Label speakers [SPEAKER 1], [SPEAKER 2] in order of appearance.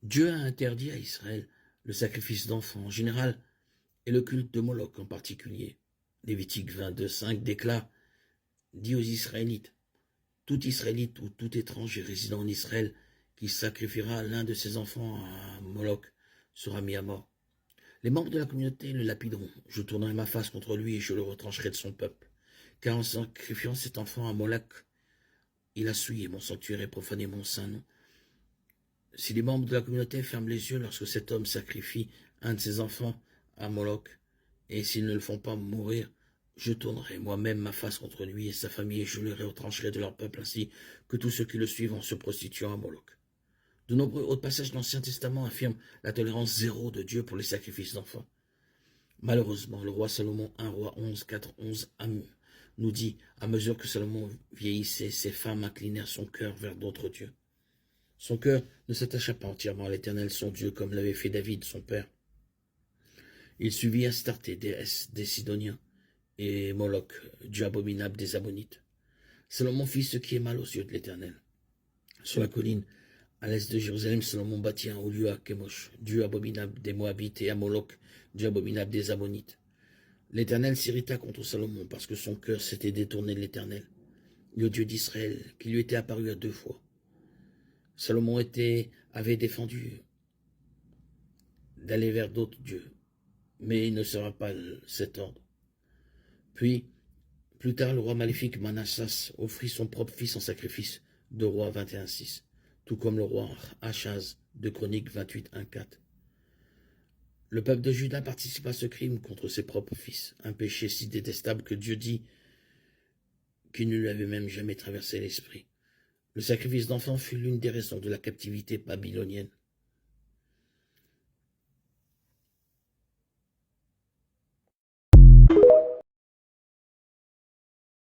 [SPEAKER 1] Dieu a interdit à Israël le sacrifice d'enfants en général et le culte de Moloch en particulier. Lévitique 22:5 déclare, dit aux Israélites, tout Israélite ou tout étranger résidant en Israël qui sacrifiera l'un de ses enfants à Moloch sera mis à mort. Les membres de la communauté le lapideront. Je tournerai ma face contre lui et je le retrancherai de son peuple. Car en sacrifiant cet enfant à Moloch, il a souillé mon sanctuaire et profané mon saint nom. Si les membres de la communauté ferment les yeux lorsque cet homme sacrifie un de ses enfants à Moloch, et s'ils ne le font pas mourir, je tournerai moi-même ma face contre lui et sa famille et je le retrancherai de leur peuple ainsi que tous ceux qui le suivent en se prostituant à Moloch. De nombreux autres passages de l'Ancien Testament affirment la tolérance zéro de Dieu pour les sacrifices d'enfants. Malheureusement, le roi Salomon, 1 Roi 11, 4, 11, nous dit, à mesure que Salomon vieillissait, ses femmes inclinèrent son cœur vers d'autres dieux. Son cœur ne s'attacha pas entièrement à l'Éternel, son Dieu, comme l'avait fait David, son père. Il suivit Astarté, déesse des Sidoniens, et Moloch, dieu abominable des Ammonites. Salomon fit ce qui est mal aux yeux de l'Éternel. Sur la colline, à l'est de Jérusalem, Salomon bâtit un haut lieu à Kémosh, dieu abominable des Moabites, et à Moloch, dieu abominable des Ammonites. L'Éternel s'irrita contre Salomon parce que son cœur s'était détourné de l'Éternel, le Dieu d'Israël, qui lui était apparu à 2 fois. Salomon avait défendu d'aller vers d'autres dieux, mais il ne sera pas cet ordre. Puis, plus tard, le roi maléfique Manassas offrit son propre fils en sacrifice, 2 Rois 21:6, tout comme le roi Achaz, de Chroniques 28:1-4. Le peuple de Juda participa à ce crime contre ses propres fils, un péché si détestable que Dieu dit qu'il ne lui avait même jamais traversé l'esprit. Le sacrifice d'enfants fut l'une des raisons de la captivité babylonienne.